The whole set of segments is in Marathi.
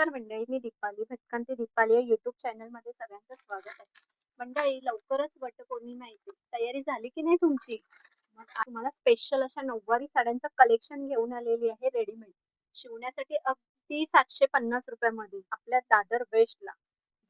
नमस्कार मंडळी, मी दीपाली भटकंती दीपाली या युट्यूब चॅनल मध्ये सगळ्यांचं स्वागत आहे. मंडळी, लवकरच वटपौर्णिमा येते. तयारी झाली की नाही तुमची? मग आज तुम्हाला स्पेशल अशा नऊवारी साड्यांचं कलेक्शन घेऊन आलेली आहे रेडीमेड. शिवण्यासाठी अगदी 750 रुपयामध्ये आपल्या दादर वेस्टला.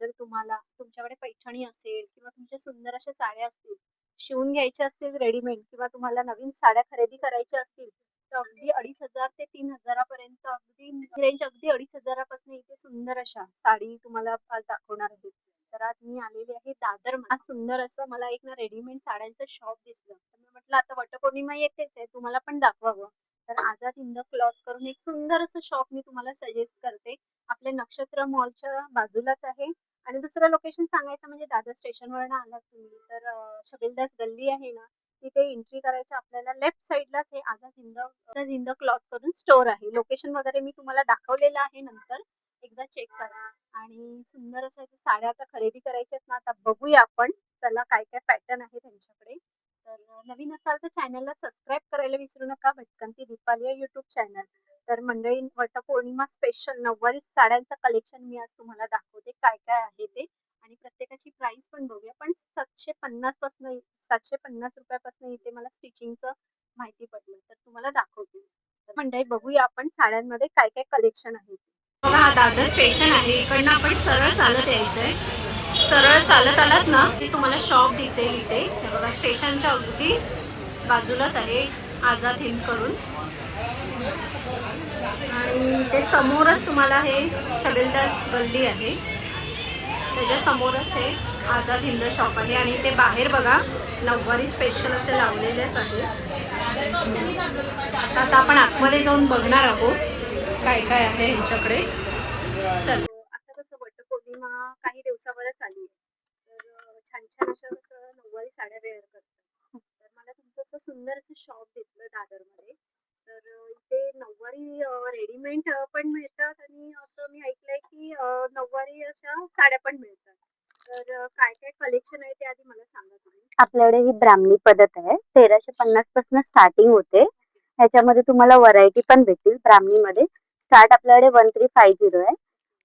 जर तुम्हाला तुमच्याकडे पैठणी असेल किंवा तुमच्या सुंदर अशा साड्या असतील, शिवून घ्यायच्या असतील रेडीमेड, किंवा तुम्हाला नवीन साड्या खरेदी करायच्या असतील, तर अगदी 2,500 ते 3,000 अगदी रेंज, अगदी 2,500 इथे सुंदर अशा साडी तुम्हाला आज दाखवणार आहे. तर आज मी आलेली आहे दादर. आज सुंदर असं मला एक ना रेडीमेड साड्यांचं शॉप दिसलं, तर मी म्हटलं आता वटपौर्णिमा येतेच आहे, तुम्हाला पण दाखवावं. तर आझाद हिंद क्लॉथ करून एक सुंदर असं शॉप मी तुम्हाला सजेस्ट करते. आपल्या नक्षत्र मॉलच्या बाजूलाच आहे. आणि दुसरं लोकेशन सांगायचं म्हणजे दादर स्टेशनवरनं आलात तुम्ही तर शबीलदास गल्ली आहे ना, तिथे एंट्री करायच्या आपल्याला लेफ्ट साईडलाच हे आझाद हिंद क्लॉथ करून स्टोर आहे. लोकेशन वगैरे मी तुम्हाला दाखवलेलं आहे, नंतर एकदा चेक करा. आणि सुंदर अशा इथे साड्या आता खरेदी करायच्यात ना, आता बघूया आपण. चला, काय काय पॅटर्न आहे त्यांच्याकडे. तर नवीन असाल तर चॅनलला सबस्क्राईब करायला विसरू नका, भटकंती दीपाली या युट्यूब चॅनल. तर मंडळी, वटपौर्णिमा स्पेशल नऊवारी साड्यांचं कलेक्शन मी आज तुम्हाला दाखवते, काय काय आहे ते. आणि प्रत्येकाची प्राइस पण बघूया. पण 750 रुपयापासून इथे मला स्टिचिंगचं माहिती पडलं, तर तुम्हाला दाखवते. तर मंडळी, बघूया आपण साड्यांमध्ये काय काय कलेक्शन आहे. बघा, हा दादर स्टेशन आहे. इकडनं आपण सरळ चालत यायचंय. सरळ चालत आलात ना की तुम्हाला शॉप दिसेल इथे. हे बघा, स्टेशनच्या अगदी बाजूलाच आहे आझाद हिंद करून. आणि ते समोरच तुम्हाला हे छबिलदास गल्ली आहे, त्याच्या समोरच हे आझाद हिंद शॉप आहे. आणि ते बाहेर बघा, नऊवारी स्पेशल असे लावलेलेच आहे. आता आपण आतमध्ये जाऊन बघणार आहोत काय काय आहे ह्यांच्याकडे. चल. आता कसं वटपौर्णिमा काही दिवसावरच आली, तर छान छान अशा कसं नऊवारी साड्या वेअर करतात. तर मला तुमचं असं सुंदर असं शॉप दिसलं दादरमध्ये. तर इथे नऊवारी रेडीमेड पण मिळतात, आणि असं मी ऐकलंय की नऊवारी अशा साड्या पण मिळतात. तर काय काय कलेक्शन आहे ते आधी मला सांगा तुम्ही. आपल्याकडे ही ब्राह्मणी पद्धत आहे. 1350 पासून स्टार्टिंग होते. ह्याच्यामध्ये तुम्हाला व्हरायटी पण भेटतील. ब्राह्मणीमध्ये स्टार्ट आपल्याकडे 1350 आहे.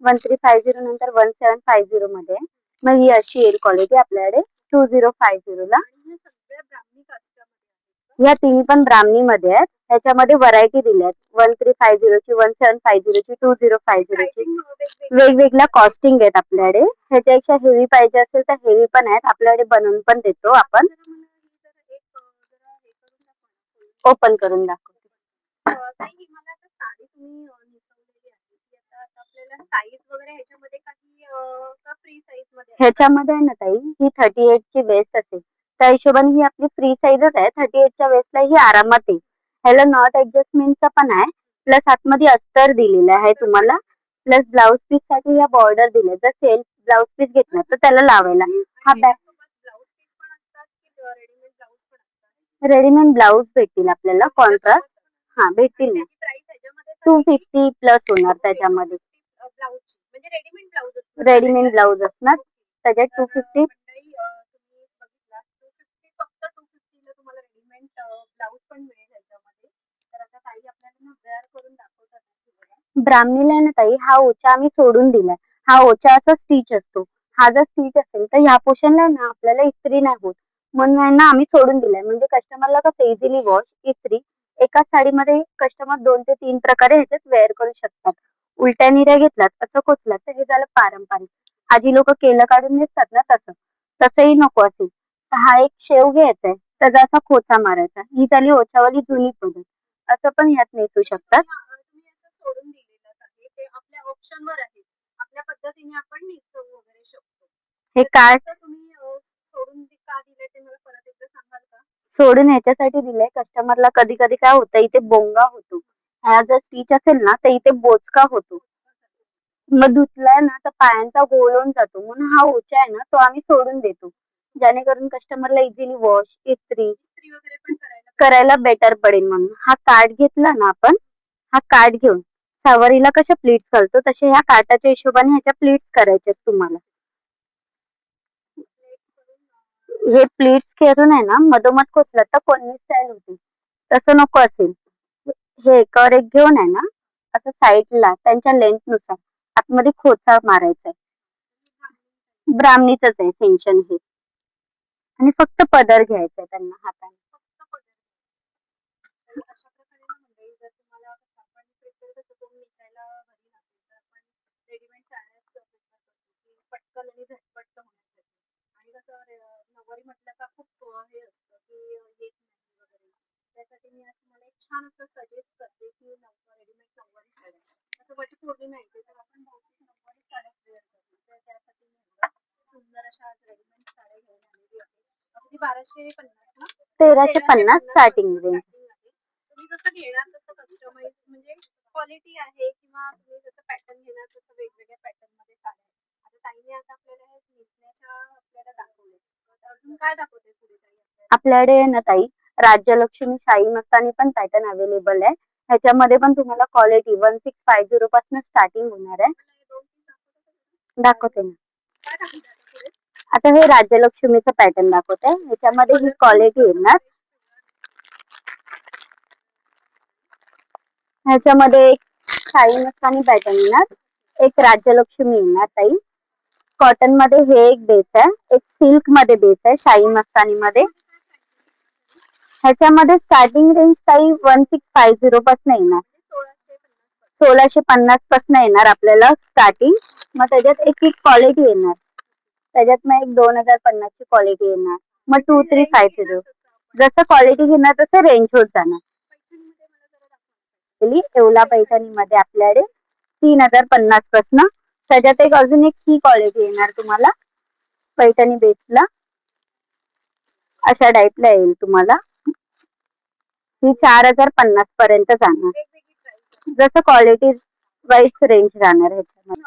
1350 नंतर 1750 मध्ये आहे. मग ही अशी येईल क्वालिटी आपल्याकडे 2050 ला. आणि ह्या सगळ्या ब्राह्मणी कास्टमध्ये या तिन्ही पण ब्राह्मणीमध्ये आहेत. ह्याच्यामध्ये व्हरायटी दिल्या आहेत. 1350 ची, 1750 ची, 2050 ची. वेगवेगळ्या कॉस्टिंग आहेत आपल्याकडे. ह्याच्यापेक्षा हेवी पाहिजे असेल तर हेवी पण आहेत आपल्याकडे, बनवून पण देतो आपण. ओपन करून दाखवतो. ताई, मला आता साडी तुम्ही नेसवलेली आहे, ती आता आपल्याला साईज वगैरे ह्याच्यामध्ये काही का फ्री साईज मध्ये आहे? ह्याच्यामध्ये आहे ना ताई, ही 38 ची वेस्ट असेल, त्या हिशोबाने ही आपली फ्री साईजच आहे. 38 च्या वेस्टला ही आरामात येईल. ह्याला नॉट ऍडजस्टमेंटचा पण आहे, प्लस आतमध्ये अस्तर दिलेलं आहे तुम्हाला. प्लस ब्लाउज पीस साठी या बॉर्डर दिले. जर सेल्फ ब्लाउज पीस घेतला तर त्याला लावायला हा बॅक. ब्लाऊज पीस पण असतात की रेडीमेड ब्लाऊज पण असतात? रेडीमेड ब्लाउज भेटतील आपल्याला, कॉन्ट्रास्ट. हा, भेटतील ना. त्याची प्राइस ह्याच्यामध्ये 250 प्लस होणार त्याच्यामध्ये. ब्लाऊज म्हणजे रेडीमेड ब्लाऊज रेडीमेड ब्लाउज असणार त्याच्यात 250. मंडळी, तुम्ही बघितला 250, फक्त 250 ला तुम्हाला रेडीमेड ब्लाऊज पण मिळेल ह्याच्यामध्ये. तर आता ताई आपल्याला वेअर करून दाखवतात. ब्राह्मणीला आहे ना ताई, हा ओचा आम्ही सोडून दिलाय. हा ओचा असा स्टिच असतो. हा जर स्टिच असेल तर ह्या पोर्शनला ना आपल्याला इस्त्री नाही होत, म्हणून आहे ना आम्ही सोडून दिलाय. म्हणजे कस्टमरला कसं इझिली वॉश, इस्त्री एकाच साडीमध्ये कस्टमर 2 ते 3 प्रकारे ह्याच्यात वेअर करू शकतात. उलट्या निऱ्या घेतलात, असं खोचलात तर हे झालं पारंपरिक. आजी लोक केलं काढून नेसतात ना, तसंही नको असेल तर हा एक शेव घ्यायचा आहे, त्याचा असा खोचा मारायचा. ही झाली ओछावाली जुनी पद्धत. असं पण ह्यात नेसू शकतात. तुम्ही असं सोडून दिलेलं आहे, ते आपल्या ऑप्शनवर आहे. आपल्या पद्धतीने आपण नेसवू वगैरे शकतो. हे काय तुम्ही सोडून का दिले ते मला परत एकदा सांगाल का? सोडून ह्याच्यासाठी दिलंय, कस्टमरला कधी कधी काय होतं, इथे बोंगा होतो. हा जर स्टिच असेल ना तर इथे बोचका होतो. मग धुतलाय ना तर पायांचा गोल होऊन जातो. म्हणून हा ओचा आहे ना तो आम्ही सोडून देतो, जेणेकरून कस्टमरला इझिली वॉश, इस्त्री इस्त्री वगैरे पण करायला बेटर पडेल. म्हणून हा कार्ड घेतला ना आपण, हा कार्ड घेऊन सवारीला कशा प्लीट्स करतो तसे ह्या कार्टाच्या हिशोबाने ह्याच्या प्लीट्स करायचे तुम्हाला. हे प्लीट्स करून आहे ना मधोमध खोचलं तर कोणी स्टाईल होती, तसं नको असेल. हे एकावर एक घेऊन आहे ना असं साईडला त्यांच्या लेंथ नुसार आतमध्ये खोचा मारायचा आहे. ब्राह्मणीचंच आहे सेंशन हे. आणि फक्त पदर घ्यायचा आहे त्यांना हाताने. तर अशा प्रकारे ना मंडळी, जर तुम्हाला आपण प्रिपेअर कसं करून निघायला घरी नसेल तर आपण रेडीमेड साड्याच प्रिफर करतो की पटकन आणि झटपट होण्यासाठी. आणि कसं नऊवारी म्हटलं का खूप हे असतं की येत नाही वगैरे. त्यासाठी मी असं मला एक छान असं सजेस्ट करते की रेडीमेड नऊवारी साड्या. असं वटपौर्णिमा येते तर आपण बहुतेक नऊवारी साड्या वेअर करतो. तर त्यासाठी मी एवढं सुंदर अशा रेडीमेड साड्या घेऊन आलेली आहे. अगदी 1250 ना? 1350 स्टार्टिंग रेंज. स्टार्टिंग आहे. तुम्ही जसं घेणार तसं कस्टमाइज म्हणजे क्वालिटी आहे किंवा तुम्ही जसं पॅटर्न घेणार तसं वेगवेगळ्या पॅटर्न मध्ये साड्या आहेत. आता ताईने आता आपल्याला हे नेसण्याच्या आपल्याला दाखवले. तर अजून काय दाखवते पुढे ताई आपल्याला? आपल्याकडे ना ताई राज्यलक्ष्मी शाही मस्तानी पण पॅटर्न अवेलेबल आहे. ह्याच्यामध्ये पण तुम्हाला क्वालिटी 1650 पासून स्टार्टिंग होणार आहे. मला हे 2-3 दाखवता का? दाखवते ना. काय दाखवते आता पुढे? आता हे राज्यलक्ष्मीचं पॅटर्न दाखवते. ह्याच्यामध्ये ही क्वालिटी येणार. ह्याच्यामध्ये एक शाही मस्तानी पॅटर्न येणार, एक राज्यलक्ष्मी येणार ताई. कॉटन मध्ये हे एक बेस आहे, एक सिल्क मध्ये बेस आहे शाही मस्तानी मध्ये. ह्याच्यामध्ये स्टार्टिंग रेंज ताई 1650 पासून येणार. 1650 पासून येणार आपल्याला स्टार्टिंग. मग त्याच्यात एक एक क्वालिटी येणार. त्याच्यात मग एक 2050 ची क्वालिटी येणार. मग 2350. जसं क्वालिटी घेणार तसं रेंज होत जाणार. येवला पैठणी मध्ये आपल्याकडे 3050 पासून. त्याच्यात एक अजून एक ही क्वालिटी येणार तुम्हाला पैठणी बेसला. अशा टाईपला येईल तुम्हाला. ही 4050 पर्यंत जाणार. जसं क्वालिटी वाईज रेंज राहणार ह्याच्यामध्ये.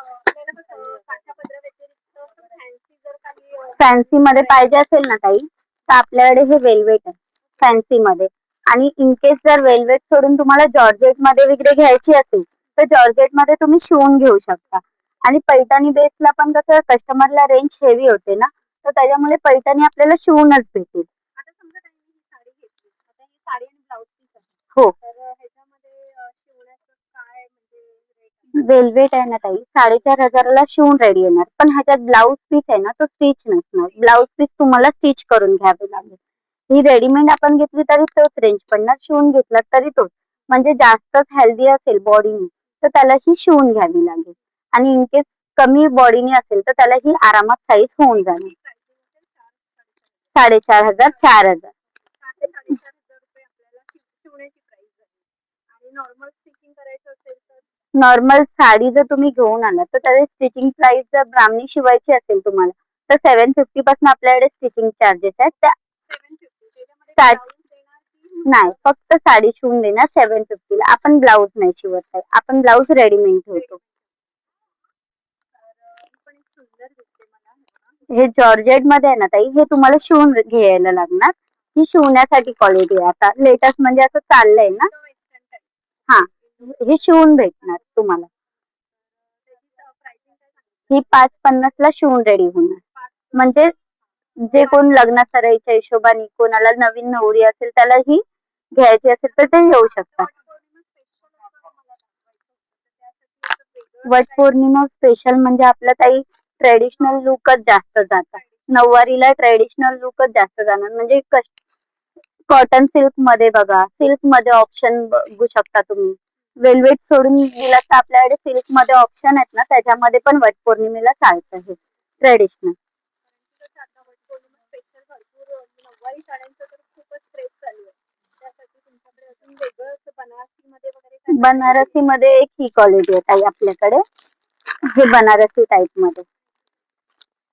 फॅन्सी मध्ये पाहिजे असेल ना ताई तर आपल्याकडे हे वेल्वेट आहे फॅन्सी मध्ये. आणि इन केस जर वेल्वेट सोडून तुम्हाला जॉर्जेट मध्ये वगैरे घ्यायची असेल तर जॉर्जेट मध्ये तुम्ही शिवून घेऊ शकता. आणि पैठणी बेसला पण कसं कस्टमरला रेंज हेवी होते ना, तर त्याच्यामुळे पैठणी आपल्याला शिवूनच भेटेल. आता समजा त्यांनी ही साडी घेतली, आता ही साडी आणि ब्लाऊज पीस आहे. हो, तर ह्याच्यामध्ये शिवण्याचं काय म्हणजे वेल्वेट आहे ना ताई 4500 ला शिवून रेडी येणार. पण ह्याच्यात ब्लाऊज पीस आहे ना तो स्टिच नसणार. ब्लाऊज पीस तुम्हाला स्टिच करून घ्यावे लागेल. ही रेडीमेड आपण घेतली तरी तोच रेंज पडणार, शिवून घेतला तरी तोच. म्हणजे जास्तच हेल्दी असेल बॉडीने तर त्याला ही शिवून घ्यावी लागेल. आणि इन केस कमी बॉडीने असेल तर त्याला ही आरामात साईज होऊन जाणार. 4500 4000. 4 ते 4,500 रुपये आपल्याला शिवण्याची प्राइस आहे. आणि नॉर्मल स्टिचिंग करायचं असेल तर नॉर्मल साडी जर तुम्ही घेऊन आलात तर त्याची स्टिचिंग प्राइस जर ब्राह्मणी शिवायची असेल तुम्हाला तर 750 पासून आपल्याकडे स्टिचिंग चार्जेस आहेत. त्या 750 त्याच्यामध्ये स्टार्ट ब्लाऊज देणार की नाही, फक्त साडी शिवून देणार 750 ला. आपण ब्लाऊज नाही शिवत आहे, आपण ब्लाऊज रेडीमेड ठेवतो. पण एक सुंदर दिसते मला. हे जॉर्जेट मध्ये आहे ना ताई, हे तुम्हाला शिवून घ्यायला लागणार. ही शिवण्यासाठी क्वालिटी आहे. आता लेटेस्ट म्हणजे असं चाललंय ना, वेस्टर्न टाईप. हा हे शिवून भेटणार तुम्हाला. त्याची प्राइसिंग काय सांगितलं? ही 550 ला शिवून रेडी होणार. म्हणजे जे कोण लग्न सराईच्या हिशोबाने कोणाला नवीन नवरी असेल त्याला ही घ्यायची असेल तर ते येऊ शकतात. वट पौर्णिमा स्पेशल म्हणजे आपलं काही ट्रेडिशनल लुकच जास्त जातात. नऊवारीला ट्रेडिशनल लुकच जास्त जाणार. म्हणजे कॉटन सिल्क मध्ये बघा, सिल्क मध्ये ऑप्शन बघू शकता तुम्ही. वेल्वेट सोडून दिला तर आपल्याकडे सिल्क मध्ये ऑप्शन आहेत ना, त्याच्यामध्ये पण वट पौर्णिमेला चालतं हे ट्रेडिशनल. आता वटपौर्णिमा स्पेशल भरपूर नऊवारी साड्यांचं तर खूपच क्रेज चालू आहे. त्यासाठी तुमच्याकडे अजून वेगळंच बनारसी मध्ये वगैरे काय? बनारसी मध्ये एक ही क्वालिटी आहे ताई आपल्याकडे. हे बनारसी टाइप मध्ये.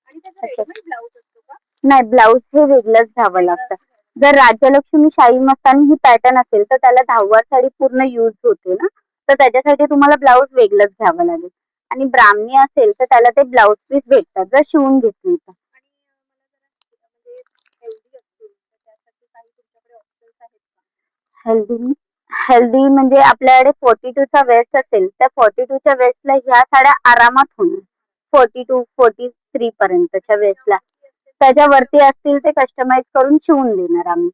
आणि त्याचा रेडीमेड ब्लाऊज असतो का? नाही, ब्लाऊज हे वेगळंच घ्यावं लागतं. जर राज्यलक्ष्मी शाही मस्तानी ही पॅटर्न असेल तर त्याला 10 साडी पूर्ण यूज होते ना, तर त्याच्यासाठी तुम्हाला ब्लाऊज वेगळंच घ्यावं लागेल. आणि ब्राह्मणी असेल तर त्याला ते ब्लाऊज पीस भेटतात जर शिवून घेतली तर. आणि मला जरा म्हणजे हेल्दी असतील तर त्यासाठी काही तुमच्याकडे ऑप्शन्स आहेत का? हेल्दी हेल्दी म्हणजे आपल्याकडे 42 चा वेस्ट असेल तर 42 च्या वेस्टला ह्या साड्या आरामात होणार. 42 43 पर्यंतच्या वेस्टला. त्याच्यावरती असतील ते कस्टमाइज करून शिवून देणार आम्ही.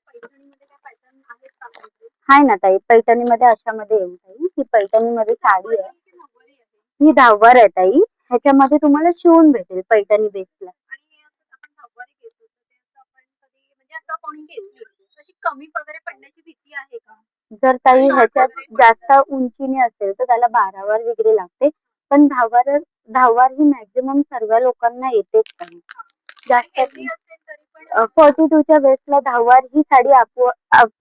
पैठणीमध्ये काय पॅटर्न आहेत का आपल्याकडे? हाय ना ताई, पैठणीमध्ये अशामध्ये येईल ताई. ही पैठणीमध्ये साडी आहे. ही 10वर आहे ताई. ह्याच्यामध्ये तुम्हाला शिवून भेटेल पैठणी बेसला. आणि आपण नऊवारी घेतो तर ते असं आपण कधी म्हणजे असं कोणी घेतली अशी कमी वगैरे पडण्याची भीती आहे का? जर ताई Short ह्याच्यात वगैरे जास्त उंचीने असेल तर त्याला 12वर वगैरे लागते. पण 10वर ही मॅक्झिमम सर्व लोकांना येतेच ताई. जास्त हेल्दी असेल तरी पण 42च्या वेळेसला 10वार ही साडी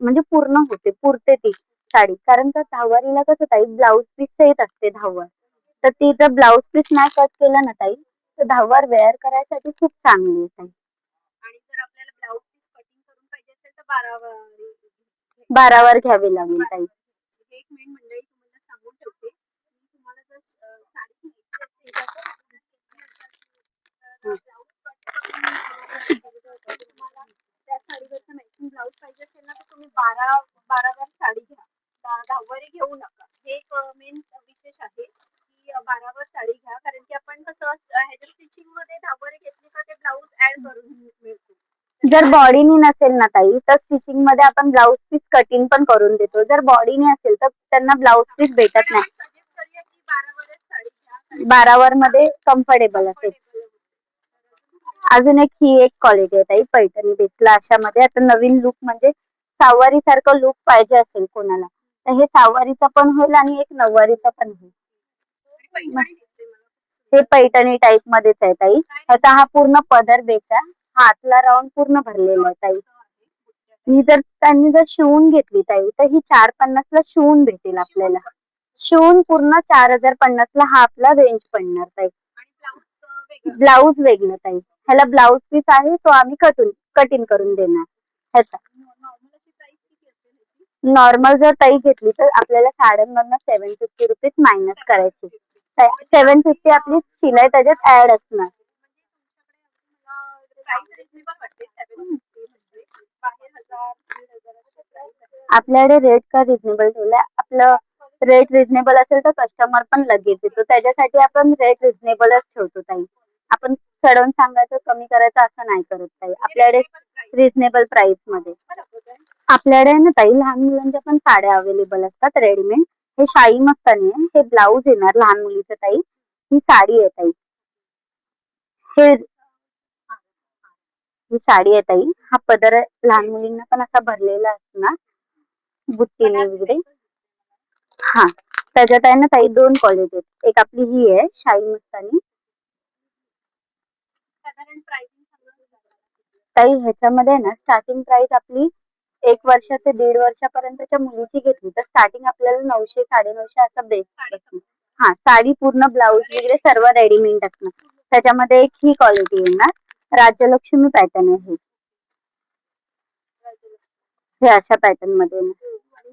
म्हणजे पूर्ण होते, पुरते ती साडी. कारण का 10वारीला कसं ताई ब्लाउज पीस येत असते 10वार. तर ती जर ब्लाउज पीस नाही कट केलं ना ताई, तर 10वार वेअर करायसाठी खूप चांगली आहे ताई. आणि जर आपल्याला ब्लाउज पीस कटिंग करून पाहिजे असेल तर 12वर घ्यावी लागेल ताई. एक मेन मंडळी तुम्हाला सांगून ठेवते की तुम्हाला जर साडी घ्यायची असेल तर ब्लाऊज कट करून तुम्हाला त्या साडीवरचं मॅचिंग ब्लाऊज पाहिजे असेल ना तर तुम्ही 12वर साडी घ्या. 10वारी घेऊ नका. हे एक मेन विशेष आहे की 12वर साडी घ्या कारण की आपण कसं ह्याच्या स्टिचिंग मध्ये 10वारी घेतली तर ते ब्लाऊज ऍड करून मिळतो. जर बॉडीनी नसेल ना ताई तर स्टिचिंग मध्ये आपण ब्लाउज पीस कटिंग पण करून देतो. जर बॉडीने असेल तर त्यांना ब्लाउज पीस भेटत नाही. सजेस्ट करूया की 12वरच साडी घ्या. 12वर मध्ये कम्फर्टेबल असेल. अजून ही एक क्वालिटी आहे ताई पैठणी बेसला अशामध्ये. आता नवीन लुक म्हणजे सहावारी सारखं लुक पाहिजे असेल कोणाला तर हे सहावारीचा पण होईल आणि एक नऊवारीचा पण होईल. हे पैठणी टाईप मध्येच आहे ताई. ह्याचा हा पूर्ण पदर बेस आहे. हा आतला राऊंड पूर्ण भरलेला आहे ताई. ही जर त्यांनी जर शिवून घेतली ताई तर ही 450 ला शिवून भेटेल आपल्याला. शिवून पूर्ण 4050 ला हा आपला रेंज पडणार ताई. ब्लाऊज वेगळं ताई. ह्याला ब्लाऊज पीस आहे तो आम्ही कटिंग करून देणार ह्याचा. नॉर्मल जर ताई घेतली तर आपल्याला साड्यांमधनं 750 रुपीज मायनस करायची. 750 आपली शिलाई त्याच्यात ऍड असणार. आपल्याकडे रेट का रिजनेबल ठेवलाय. आपलं रेट रिजनेबल असेल तर कस्टमर पण लगेच येतो. त्याच्यासाठी आपण रेट रिजनेबलच ठेवतो ताई. आपण चढवून सांगायचं कमी करायचं असं नाही करत ताई. आपल्याकडे रिजनेबल प्राइस मध्ये. आपल्याकडे ना ताई लहान मुलांच्या पण साड्या अवेलेबल असतात रेडीमेड. हे शाही मस्तानी आहे. हे ब्लाऊज येणार लहान मुलीचं ताई. ही साडी आहे ताई. ही साडी आहे ताई. हा पदर लहान मुलींना पण असा भरलेला असणार बुट्टीने वगैरे. हा त्याच्यात आहे ना ताई 2 क्वालिटी आहेत. एक आपली ही आहे शाही मस्तानी. ताई ह्याच्यामध्ये ना स्टार्टिंग प्राइस आपली 1 वर्ष ते 1.5 वर्षापर्यंतच्या मुलीची घेतली तर स्टार्टिंग आपल्याला 900 950 असा बेस बसणार. हा साडी पूर्ण ब्लाऊज वगैरे सर्व रेडीमेड असणार. त्याच्यामध्ये एक ही क्वालिटी येणार. राज्यलक्ष्मी पॅटर्न आहे हे अशा पॅटर्न मध्ये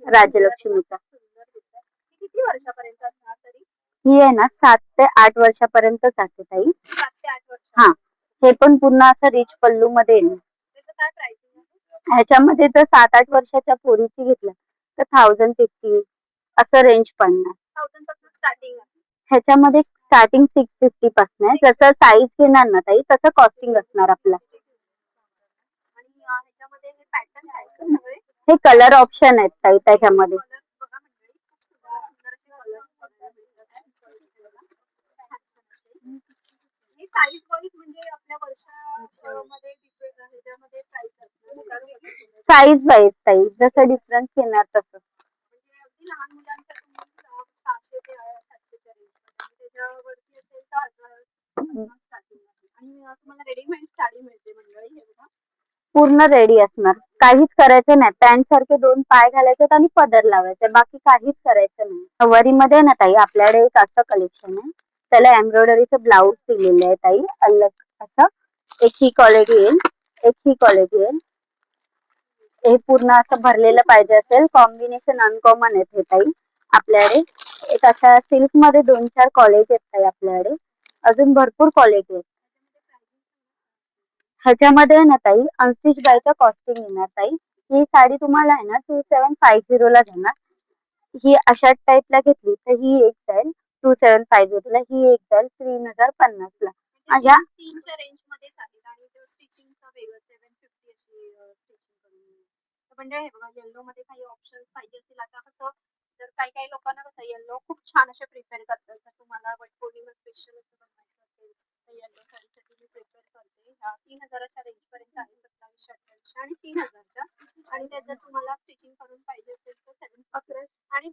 राज्यलक्ष्मीचा. किती वर्षापर्यंत असणार तरी? ही आहे ना 7 ते 8 वर्षापर्यंत जाते ताई. 7 ते 8 वर्ष. हा हे पण पुन्हा असं रिच पल्लू मध्ये येईल. त्याचं काय प्राइसिंग आहे? ह्याच्यामध्ये जर 7-8 वर्षाच्या पोरीची घेतलं तर 1050 असं रेंज पडणार. 1000 पासून स्टार्टिंग आहे. ह्याच्यामध्ये स्टार्टिंग 650 पासून आहे. जसं साईज घेणार ना ताई तसं कॉस्टिंग असणार आपलं. आणि ह्याच्यामध्ये हे पॅटर्न आहेत का सगळे? हे कलर ऑप्शन आहेत ताई त्याच्यामध्ये. बघा मंडळी खूप सुंदर सुंदर असे कलर्स ही साईज वाईज म्हणजे आपल्या वर्षामध्ये ह्याच्यामध्ये प्राइस असणार. साईज वाईज ताई जसं डिफरन्स येणार तसं. म्हणजे अगदी लहान मुलांच्या तुम्ही 600 ते 700च्या रेंज त्याच्यावरती असेल तर 1000 स्टार्टिंग आहे. आणि तुम्हाला रेडीमेड साडी मिळते मंडळी हे बघा. पूर्ण रेडी असणार. काहीच करायचं नाही. पॅन्ट सारखे 2 पाय घालायचे आणि पदर लावायचे. बाकी काहीच करायचं नाही. नऊवारी मध्ये ना ताई आपल्याकडे एक असं कलेक्शन आहे. त्याला एम्ब्रॉयडरीचं ब्लाऊज दिलेलं आहे ताई अलग असं. एक ही क्वालिटी येईल. एक ही क्वालिटी येईल. हे पूर्ण असं भरलेलं पाहिजे असेल कॉम्बिनेशन अनकॉमन आहेत हे ताई आपल्याकडे. एक अशा सिल्क मध्ये 2-4 क्वालिटी आहेत ताई आपल्याकडे. अजून भरपूर क्वालिटी आहेत. ह्याच्यामध्ये ना ताई अनस्टिच बायच्या कॉस्टिंग येणार ताई. ही साडी तुम्हाला आहे ना 2750 ला जाणार. ही अशा टाईपला घेतली तर ही एक जाईल 2750 ला. ही एक जाईल 3050 ला. ह्या 3च्या रेंज मध्येच आहेत आणि स्टिचिंगचं वेगळं 750 अशी स्टिचिंग करून मिळेल. तर म्हणजे हे बघा येल्लो मध्ये काही ऑप्शन्स पाहिजे असतील. आता कसं तर काही काही लोकांना कसं येल्लो खूप छान असे प्रिपेअर करतात. तर तुम्हाला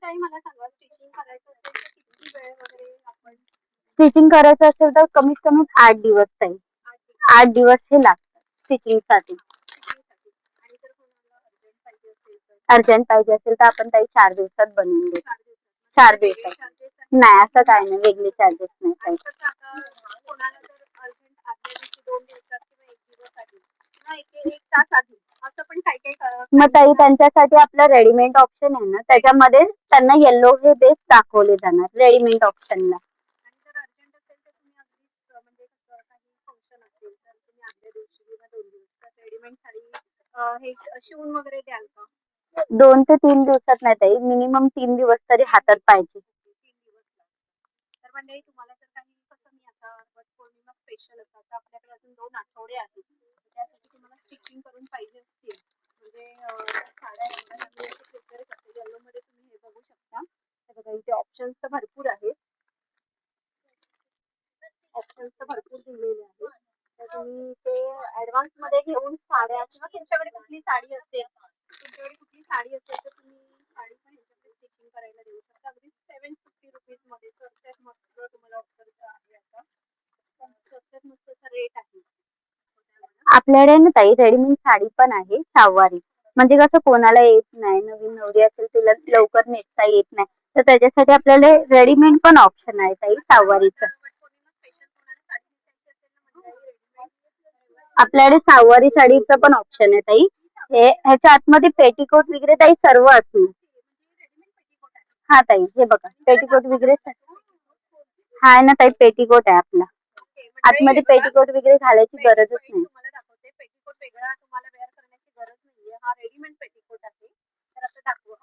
ताई मला सांगा स्टिचिंग करायचं असेल तर किती वेळ वगैरे आपण स्टिचिंग करायचं असेल तर कमीत कमी 8 दिवस ताई. 8 दिवस हे लागतात स्टिचिंगसाठी. स्टिचिंगसाठी आणि जर कोणाला अर्जंट पाहिजे असेल तर आपण ताई 4 दिवसात बनवून देतो. 4 4 दिवसात. नाही असं काही नाही, वेगळे चार्जेस नाही ताई. कोणाला जर अर्जंट आदल्या दिवशी 2 दिवसात किंवा 1 दिवस आधी किंवा एक तास आधी असं पण काही काही मग ताई त्यांच्यासाठी आपलं रेडीमेड ऑप्शन आहे ना, त्याच्यामध्ये त्यांना येलो हे बेस दाखवले जाणार रेडीमेड ऑप्शनला. आणि जर अर्जंट असेल तर तुम्ही अगदीच म्हणजे काही फंक्शन असेल तर तुम्ही आदल्या दिवशी किंवा 2 दिवसात रेडीमेड साडी हे शिवून वगैरे द्याल का? 2 ते 3 दिवसात नाही ताई, मिनिमम 3 दिवस तरी हातात पाहिजे. 3 दिवस लागतात. तर मंडळी तुम्हाला जर काही कसं मी आता वटपौर्णिमा स्पेशल असतात तर आपल्याकडे अजून 2 आठवडे आहेत. त्यासाठी तुम्हाला स्टिचिंग करून पाहिजे असतील म्हणजे साड्या एवढ्या मी असे प्रिपेअर करते. येलोमध्ये तुम्ही हे बघू शकता. हे बघा इथे ऑप्शन्स तर भरपूर आहेत. ऑप्शन्स तर भरपूर दिलेले आहेत. तर तुम्ही ते ऍडव्हान्स मध्ये घेऊन साड्या किंवा तुमच्याकडे कुठली साडी असेल तर तुम्ही साडी पण ह्याच्यामध्ये स्टिचिंग करायला देऊ शकता. अगदी 750 रुपीज मध्ये स्वस्तात मस्त तुम्हाला ऑफर आहे आता. स्वस्तात मस्त असा रेट आहे. आपल्याकडे ना ताई रेडीमेड साडी पण आहे सहावारी. म्हणजे कसं कोणाला येत नाही, नवीन नवरी असेल तिला लवकर नेसता येत नाही, तर त्याच्यासाठी आपल्याला रेडीमेड पण ऑप्शन आहे ताई सहावारीचं. वटपौर्णिमा स्पेशल कोणाला साडी नेसायची असेल ना म्हणजे आपल्याकडे सहावारी साडीचं पण ऑप्शन आहे ताई. ह्याच्या आतमध्ये पेटीकोट वगैरे ताई सर्व असणार. हा ताई हे बघा पेटीकोट वगैरे हा ना ताई, पेटीकोट आहे आपला. आतमध्ये पेटीकोट वगैरे घालायची गरजच नाही. तुम्हाला दाखवते पेटीकोट वेगळा तुम्हाला वेअर करण्याची गरज नाहीये. हा रेडीमेड पेटीकोट आहे. तर आता दाखवा.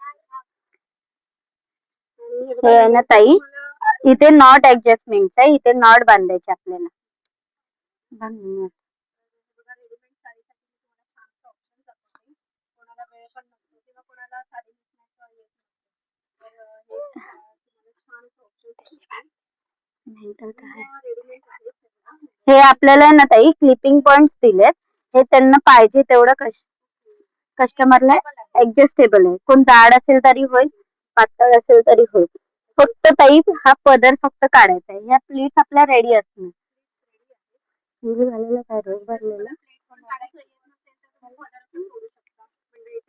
हे आहे ना ताई, इथे नॉट ऍडजस्टमेंट आहे, इथे नॉट बांधायचे आपल्याला. बघा रेडीमेड साडीसाठी मी तुम्हाला छानसा ऑप्शन दाखवते. कोणाला वेळ पण नसतो किंवा कोणाला साडी नेसण्याचं येत नसतं तर हे तुम्हाला छानसा ऑप्शन रेडीमेड आहे सगळं. हे आपल्याला ना ताई क्लिपिंग पॉइंट्स दिलेत. हे त्यांना पाहिजे तेवढं कस्टमरला ऍडजस्टेबल आहे. कोण जाड असेल तरी होईल, पातळ असेल तरी होईल. फक्त ताई हा पदर फक्त काढायचा आहे. ह्या प्लीट्स आपल्या रेडी असणार. झालेला काय रोज भरलेला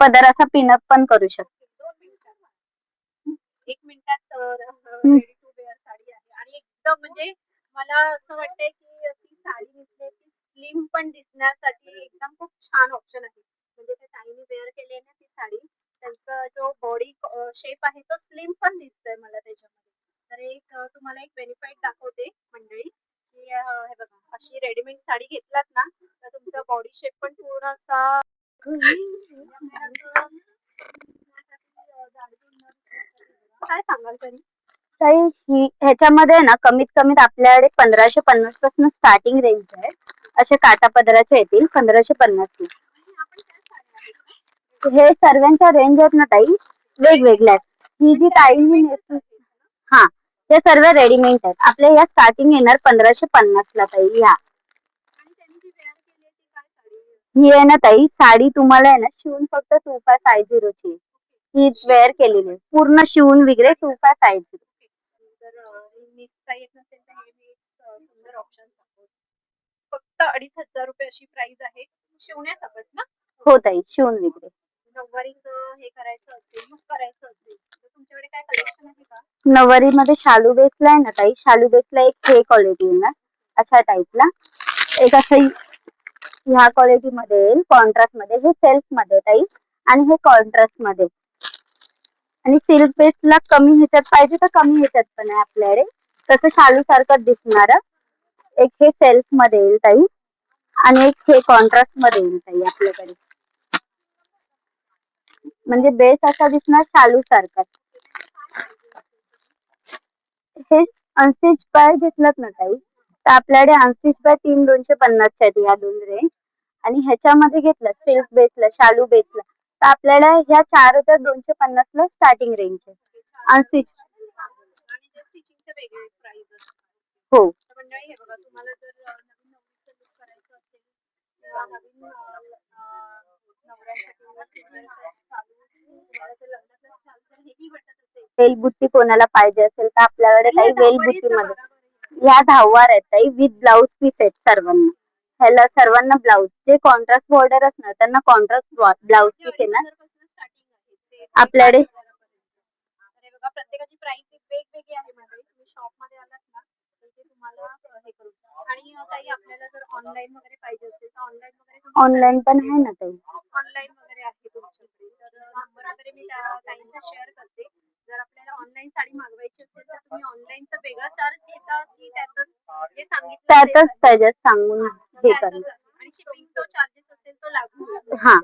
पदर असा पिनअप पण करू शकतो. 1 मिनिटात रेडी टू वेअर साडी आहे आणि एकदम म्हणजे मला असं वाटतंय की ती साडी नेसली ती स्लिम पण दिसण्यासाठी एकदम खूप छान ऑप्शन आहे. म्हणजे त्या ताईने वेअर केली ना ती साडी, त्यांचा जो बॉडी शेप आहे तो स्लिम पण दिसतोय मला त्याच्यामध्ये. तर एक तुम्हाला एक बेनिफिट दाखवते मंडळी की हे बघा अशी रेडीमेड साडी घेतलात ना तर तुमचा बॉडी शेप पण पूर्ण असा काय सांगाल तरी? ताई ह्याच्यामध्ये ना कमीत कमीत आपल्याकडे 1550 पासून स्टार्टिंग रेंज आहे. असे काटा पदराचे येतील 1550. हे सर्वांच्या रेंज आहेत ना ताई वेगवेगळ्या आहेत. ही जी ताईंनी नेसली हा हे सर्व रेडीमेड आहेत. आपल्या या स्टार्टिंग येणार 1550 ला ताई. ह्या ही आहे ना ताई साडी तुम्हाला आहे ना शिवून फक्त 2550 ची ही वेअर केलेली आहे. पूर्ण शिवून वगैरे 2550. जर नेसता येत नसेल तर हे मी एक सुंदर ऑप्शन दाखवते. फक्त 2500 रुपये अशी प्राइस आहे शिवण्यासकट ना. हो ताई शिवून वगैरे. नऊवारीचं हे करायचं असेल मग करायचं असेल तर तुमच्याकडे काय कलेक्शन आहे का? नऊवारी मध्ये शालू बेसला आहे ना ताई, शालू बेसला एक हे क्वालिटी येणार अशा टाईपला. एक असं ह्या क्वालिटी मध्ये येईल कॉन्ट्रास्ट मध्ये. हे सेल्फ मध्ये ताई आणि हे कॉन्ट्रास्ट मध्ये. आणि सिल्क बेसला कमी ह्याच्यात पाहिजे तर कमी ह्याच्यात पण आहे आपल्याकडे. तसं शालू सारखं दिसणार. एक हे सेल्फ मध्ये येईल ताई आणि एक हे कॉन्ट्रास्ट मध्ये येईल ताई आपल्याकडे. म्हणजे बेस असा दिसणार शालू सारखा. हे अनस्टिच बाय घेतलात ना ताई तर आपल्याकडे अनस्टिच बाय 3250 च्या आहेत या 2 रेंज. आणि ह्याच्यामध्ये घेतलं सिल्क बेसला शालू बेसला तर आपल्याला ह्या 4250 ला स्टार्टिंग रेंज आहे अनस्टिच. आणि जे स्टिचिंगचे वेगळे प्राइस असतात. हो तर मंडळी हे बघा तुम्हाला जर नवीन नवरीचं लुक करायचं असेल किंवा नवीन नवऱ्यांसाठी तुम्हाला जर लग्नाचं असाल तर हेवी वाटत असेल. वेलबुट्टी कोणाला पाहिजे असेल तर आपल्याकडे काही वेलबुट्टी मध्ये बरोबर ह्या धाववार आहेत ताई विथ ब्लाऊज पीस आहेत सर्वांना. ह्याला सर्वांना ब्लाऊज जे कॉन्ट्रास्ट बॉर्डर असणार त्यांना कॉन्ट्रास्ट ब्लाऊज पीस येणार स्टार्टिंग आहे ते आपल्याकडे. 5,000 पर्यंत. अरे बघा प्रत्येकाची प्राइस वेगवेगळी आहे मंडळी. तुम्ही शॉप मध्ये आलात ना तर ते तुम्हाला हे करू. आणि ताई आपल्याला जर ऑनलाईन वगैरे पाहिजे असेल तर ऑनलाईन वगैरे ऑनलाईन पण आहे ना ताई. ऑनलाईन वगैरे आहे तुमच्याकडे तर नंबर वगैरे मी त्या ताईंचा शेअर करते. जर आपल्याला ऑनलाईन साडी मागवायची असेल तर तुम्ही ऑनलाईनचा वेगळा चार्ज घेता की त्यातच जे सांगितलं त्यातच त्याच्यात सांगून हे करणार. आणि शिपिंग जो चार्जेस असेल तो लागू. हा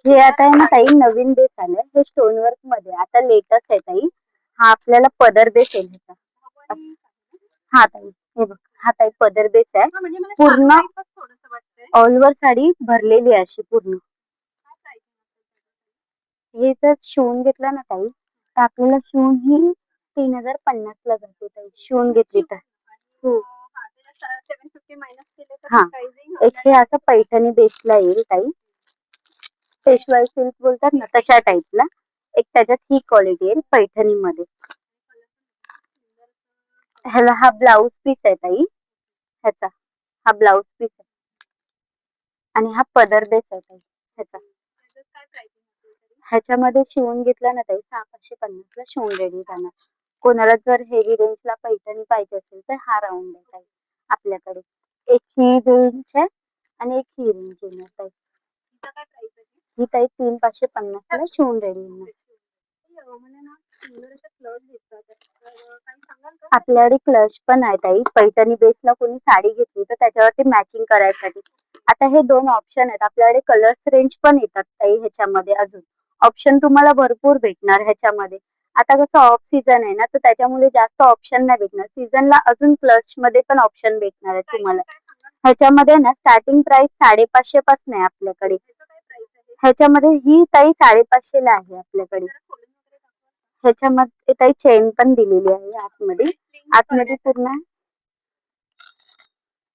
हे आता आहे ना ताई नवीन बेस आलंय हे स्टोन वर्क मध्ये आता लेटेस्ट आहे ताई. हा आपल्याला पदर बेस आहे ह्याचा. हा ताई हे बघ हा ताई पदर बेस आहे म्हणजे मला पूर्ण थोडंसं वाटतंय. ऑल ओव्हर साडी भरलेली आहे अशी पूर्ण. हे जर शिवून घेतला ना ताई तर आपल्याला शिवून ही 3,050 ला जाते ताई शिवून घेतली तर. हो 750 मायनस केले तर हा प्राइसिंग एक हे असं पैठणी बेसला येईल ताई. पेशवाई सिल्क बोलतात ना तशा टाईपला. एक त्याच्यात ही क्वालिटी आहे पैठणी मध्ये. ह्याला हा ब्लाऊज पीस आहे ताई ह्याचा. हा ब्लाऊज पीस आहे आणि हा पदर बेस आहे ताई ह्याचा. ह्याच्यामध्ये शिवून घेतला ना ताई 650 ला शिवून रेडी जाणार. कोणाला जर हेवी रेंजला पैठणी पाहिजे असेल तर हा राऊंड आहे ताई आपल्याकडे. एक ही रेंज आहे आणि एक ही रेंज येणार ताई. ही ताई 3,550 ला शिवून रेडी येणार. आपल्याकडे क्लच पण आहे ताई. पैठणी बेसला कोणी साडी घेतली तर त्याच्यावरती मॅचिंग करायसाठी. आता हे दोन ऑप्शन आहेत आपल्याकडे. कलर्स रेंज पण येतात ताई ह्याच्यामध्ये. अजून ऑप्शन तुम्हाला भरपूर भेटणार ह्याच्यामध्ये. आता कसं ऑफ सीझन आहे ना तर त्याच्यामुळे जास्त ऑप्शन नाही भेटणार. सीझनला अजून क्लच मध्ये पण ऑप्शन भेटणार आहे तुम्हाला. ह्याच्यामध्ये ना स्टार्टिंग प्राइस 550 पासून आहे आपल्याकडे. ह्याच्यामध्ये ही ताई 550 ला आहे आपल्याकडे. ह्याच्यामध्ये ताई चेन पण दिलेली आहे आतमध्ये. आतमध्ये पूर्ण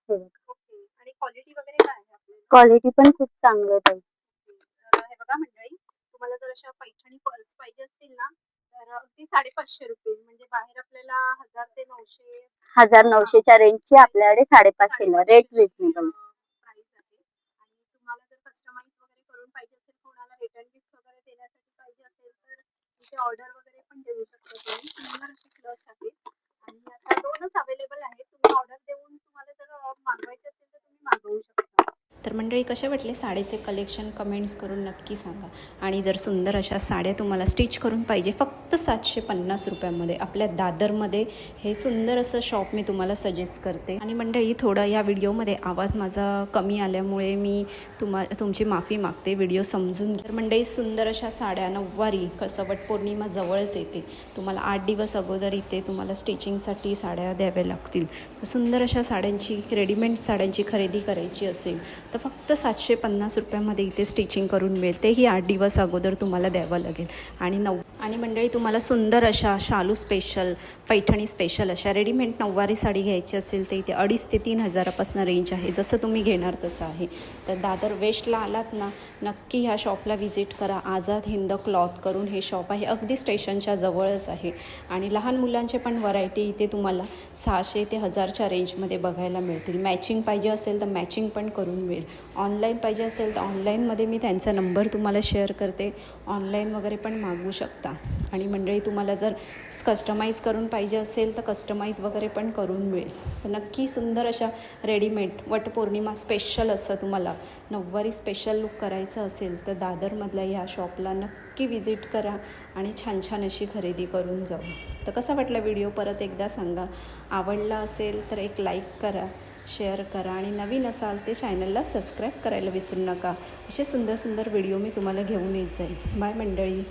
क्वालिटी वगैरे काय आहे? क्वालिटी पण खूप चांगली आहे ताई. हे बघा मंडळी तुम्हाला जर अशा पैठणी पर्स पाहिजे असतील ना तर अगदी 550 रुपये म्हणजे बाहेर आपल्याला 1000 ते 900 1900च्या रेंजची आपल्याकडे 550 ला रेट रिजनेबल. प्राइस आहे. आणि तुम्हाला जर कस्टमाइज वगैरे करून पाहिजे असेल कोणाला रिटर्न गिफ्ट वगैरे देण्यासाठी पाहिजे असेल तर इथे ऑर्डर वगैरे पण देऊ शकता तुम्ही. सुंदर अशी क्लच आहे आणि आता दोनच अवेलेबल आहेत. तुम्ही ऑर्डर देऊन तुम्हाला जर मागवायचे असेल तर तुम्ही मागवू शकता. तर मंडळी कसे वाटले साडीचे कलेक्शन कमेंट्स करून नक्की सांगा. आणि जर सुंदर अशा साड्या तुम्हाला स्टिच करून पाहिजे फक्त 750 रुपयामध्ये आपल्या दादरमध्ये हे सुंदर असं शॉप मी तुम्हाला सजेस्ट करते. आणि मंडळी थोडं या व्हिडिओमध्ये आवाज माझा कमी आल्यामुळे मी तुमची माफी मागते. व्हिडिओ समजून घ्या. तर मंडळी सुंदर अशा साड्या नऊवारी कसं वटपौर्णिमा जवळच येते. तुम्हाला 8 दिवस अगोदर इथे तुम्हाला स्टिचिंगसाठी साड्या द्याव्या लागतील. सुंदर अशा साड्यांची रेडीमेड साड्यांची खरेदी करायची असेल तर फक्त 750 रुपयामध्ये इथे स्टिचिंग करून मिळते. ही 8 दिवस अगोदर तुम्हाला द्यावं लागेल. आणि मंडळी तुम्हाला सुंदर अशा शालू स्पेशल पैठणी स्पेशल अशा रेडीमेड नऊवारी साडी घ्यायची असेल तर इथे 2,500 ते 3,000पासून रेंज आहे. जसं तुम्ही घेणार तसं आहे. तर दादर वेस्टला आलात ना नक्की ह्या शॉपला व्हिजिट करा. आझाद हिंद क्लॉथ करून हे शॉप आहे. अगदी स्टेशनच्या जवळच आहे. आणि लहान मुलांचे पण व्हरायटी इथे तुम्हाला 600 ते 1000च्या रेंजमध्ये बघायला मिळतील. मॅचिंग पाहिजे असेल तर मॅचिंग पण करून मिळेल. ऑनलाईन पाहिजे असेल तर ऑनलाईनमध्ये मी त्यांचा नंबर तुम्हाला शेअर करते. ऑनलाईन वगैरे पण मागवू शकता. आणि मंडळी तुम्हाला जर कस्टमाइज करून पाहिजे असेल तर कस्टमाइज वगैरे पण करून मिळेल. तर नक्की सुंदर अशा रेडीमेड वटपौर्णिमा स्पेशल असं तुम्हाला नऊवारी स्पेशल लुक करायचं असेल तर दादरमधल्या ह्या शॉपला नक्की व्हिजिट करा आणि छान छान अशी खरेदी करून जाऊ. तर कसा वाटला व्हिडिओ परत एकदा सांगा. आवडला असेल तर एक लाईक करा, शेअर करा आणि नवीन असाल ते चॅनलला सबस्क्राईब करायला विसरू नका. असे सुंदर सुंदर व्हिडिओ मी तुम्हाला घेऊन येत जाईल. बाय मंडळी.